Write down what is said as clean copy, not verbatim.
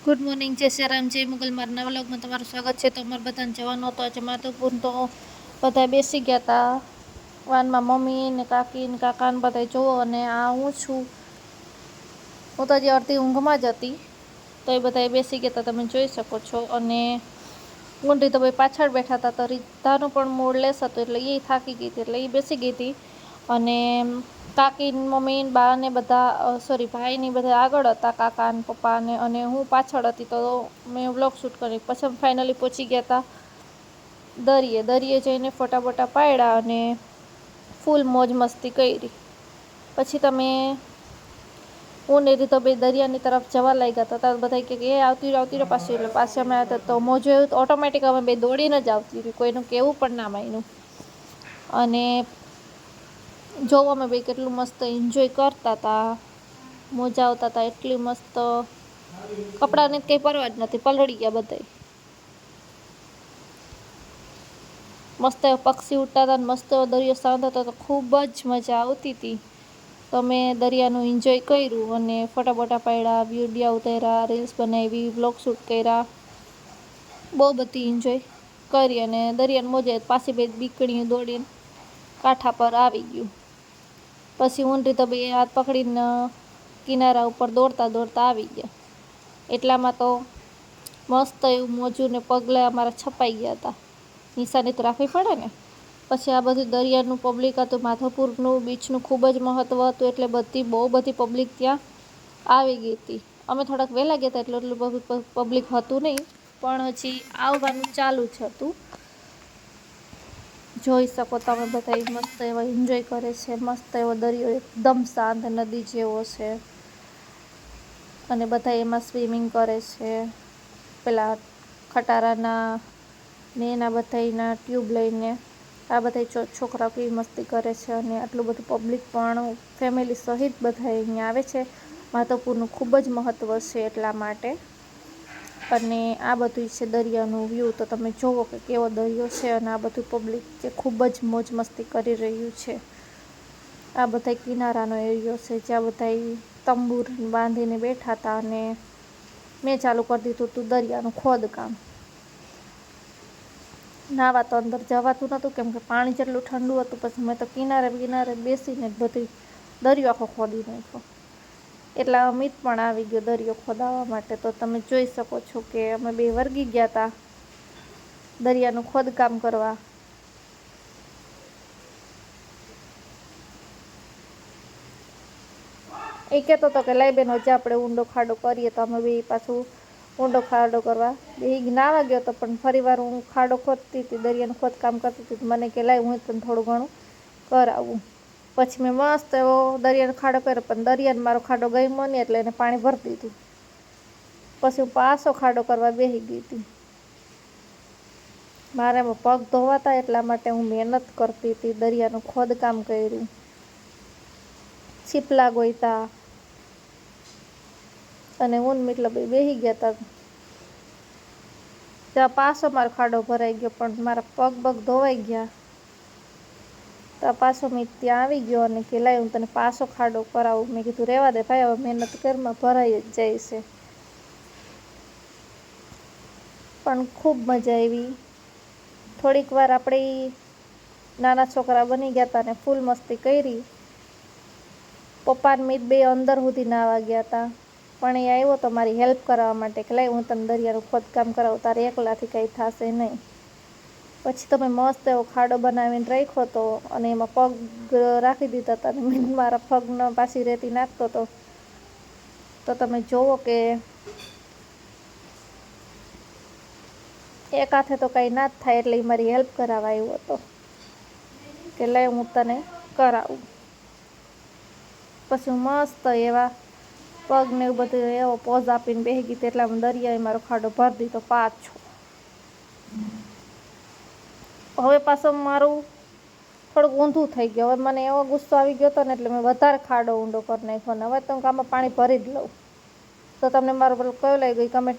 Good morning, જય શ્રી રામ, જય મુગલ. મારા નવા વ્લોગમાં તમારું સ્વાગત છે. તો અમારે બધાને જવાનું હતો આજે માધવપુર. તો બધા બેસી ગયા હતા વાનમાં, મમ્મી ને કાકી ને કાકા ને બધા. જોવો, અને આ હું છું, હું તો હજી અડધી ઊંઘમાં જ હતી. તો એ બધા બેસી ગયા હતા, તમે જોઈ શકો છો. અને ગુંડી તો ભાઈ પાછળ બેઠા હતા. તો રીધાનું પણ મૂડ લેસ હતું, એટલે એ થાકી ગઈ હતી, એટલે એ બેસી ગઈ હતી. અને કાકી મમ્મી બા ને બધા સોરી ભાઈ ની બધા આગળ હતા, કાકા ને પપ્પા ને, અને હું પાછળ હતી. તો મેં વ્લોગ શૂટ કરી. પછી ફાઇનલી પહોંચી ગયા હતા દરિયે જઈને ફોટા બોટા પાડ્યા અને ફૂલ મોજ મસ્તી કરી. પછી તમે હું ને રીતો ભાઈ દરિયાની તરફ જવા લાગ્યા હતા. બધા કે એ આવતી રહો પાછી, એટલે પાછી અમે આવ્યા. તો મોજો એવું ઓટોમેટિક અમે બે દોડીને જ આવતી રહ્યું, કોઈનું કેવું પણ ના માન્યું. અને જોવો અમે ભાઈ કેટલું મસ્ત એન્જોય કરતા હતા, મજા આવતા હતા. એટલી મસ્ત કપડાની કંઈ પરવા જ નથી, પલળી ગયા બધાય. મસ્ત પક્ષી ઉડતા હતા, મસ્ત દરિયો શાંત હતો, તો ખૂબ જ મજા આવતી હતી. તો મેં દરિયાનું એન્જોય કર્યું અને ફોટા બોટા પાડ્યા, વિડીયો ઉતાર્યા, રીલ્સ બનાવી, વ્લોગ શૂટ કર્યા, બહુ બધી એન્જોય કરી. અને દરિયાની મોજે પાછી બે બીકણીઓ દોડીને કાંઠા પર આવી ગયું. પછી ઊંડી તો બે હાથ પકડીને કિનારા ઉપર દોડતા દોડતા આવી ગયા. એટલામાં તો મસ્ત એવું મોજું ને પગલે અમારા છપાઈ ગયા હતા. નિશાની તો રાખવી પડે ને. પછી આ બધું દરિયાનું પબ્લિક હતું. માધવપુરનું બીચનું ખૂબ જ મહત્ત્વ હતું, એટલે બહુ બધી પબ્લિક ત્યાં આવી ગઈ હતી. અમે થોડાક વહેલા ગયા હતા, એટલું બધું પબ્લિક હતું નહીં, પણ હજી આવવાનું ચાલુ જ હતું. જોઈ શકો તમે, બધા મસ્ત એવો એન્જોય કરે છે. મસ્ત એવો દરિયો એકદમ શાંત નદી જેવો છે, અને બધા એમાં સ્વિમિંગ કરે છે. પેલા ખટારાના ને એના બધાના ટ્યુબ લઈને આ બધા છોકરાઓ કેવી મસ્તી કરે છે. અને આટલું બધું પબ્લિક પણ ફેમિલી સહિત બધા અહીંયા આવે છે. માધવપુરનું ખૂબ જ મહત્ત્વ છે એટલા માટે. અને આ બધું છે દરિયાનું વ્યૂ. તો તમે જુઓ કે કેવો દરિયો છે, અને આ બધું પબ્લિક જે ખૂબ જ મોજ મસ્તી કરી રહ્યું છે. આ બધા કિનારાનો એરિયો છે, જ્યાં બધા તંબુ બાંધીને બેઠા હતા. અને મેં ચાલુ કરી દીધું હતું દરિયાનું ખોદકામ. નાવા તો અંદર જવાતું નહોતું, કેમ કે પાણી જેટલું ઠંડુ હતું. પછી મેં તો કિનારે બેસીને બધી દરિયો આખો ખોદી નાખ્યો. એટલા અમિત પણ આવી ગયો દરિયો ખોદાવવા માટે. તો તમે જોઈ શકો છો કે અમે બે વર્ગી ગયા હતા દરિયાનું ખોદકામ કરવા. એ કહેતો હતો કે લાઈ બેન હજી આપણે ઊંડો ખાડો કરીએ. તો અમે બે પાછું ઊંડો ખાડો કરવા બે નાવા ગયો હતો. પણ ફરી વાર હું ખાડો ખોદતી હતી, દરિયાનું ખોદકામ કરતી હતી. મને કે લાઈ હું તને થોડું ઘણું કરાવું. પછી મેં મસ્ત એવો દરિયાનો ખાડો કર્યો, પણ દરિયાને મારો ખાડો ગમ્યો નહીં, એટલે એને પાણી ભરી દીધું. પછી હું પાછો ખાડો કરવા બેસી ગઈ હતી. મારે પગ ધોવાતા, એટલા માટે હું મહેનત કરતી હતી. દરિયાનું ખોદકામ કર્યું, છીપલા ગોઈતા, અને હું મતલબ બેસી ગયા હતા. ત્યાં પાછો મારો ખાડો ભરાઈ ગયો, પણ મારા પગ ધોવાઈ ગયા. તો પાછો મેં ત્યાં આવી ગયો અને કે લાઈ હું તને પાછો ખાડો કરાવું. મેં કીધું રહેવા દે ભાઈ, હવે મહેનત કરમાં ભરાઈ જ જાય છે. પણ ખૂબ મજા આવી. થોડીક વાર આપણે નાના છોકરા બની ગયા હતા અને ફૂલ મસ્તી કરી. પપ્પા ને મિત બે અંદર સુધી નાવા ગયા હતા, પણ એ આવ્યો તો મારી હેલ્પ કરવા માટે કે લાઈ હું તને દરિયાનું ખોદકામ કરાવું, તારે એકલાથી કંઈ થશે નહીં. પછી તમે મસ્ત એવો ખાડો બનાવીને રાખ્યો હતો, અને એમાં પગ રાખી દીધા હતા. અને મિત મારા પગને પાછી રેતી નાખતો હતો. તો તમે જુઓ કે એક હાથે તો કંઈ ના જ થાય, એટલે એ મારી હેલ્પ કરાવવા આવ્યો હતો કે લાઈ હું તને કરાવું. પછી હું મસ્ત એવા પગને એવું બધું એવો પોઝ આપીને બેસી ગઈ. એટલામાં દરિયાએ મારો ખાડો ભરી દીધો પાછો. હવે પાછો મારું થોડુંક ઊંધું થઈ ગયું. હવે મને એવો ગુસ્સો આવી ગયો હતો ને, એટલે મેં વધારે ખાડો ઊંડો કરી નાખ્યો. ને હવે તો હું આમાં પાણી ભરી જ લઉં. તો તમને મારો કયો લાગ્યો એ કમેન્ટમાં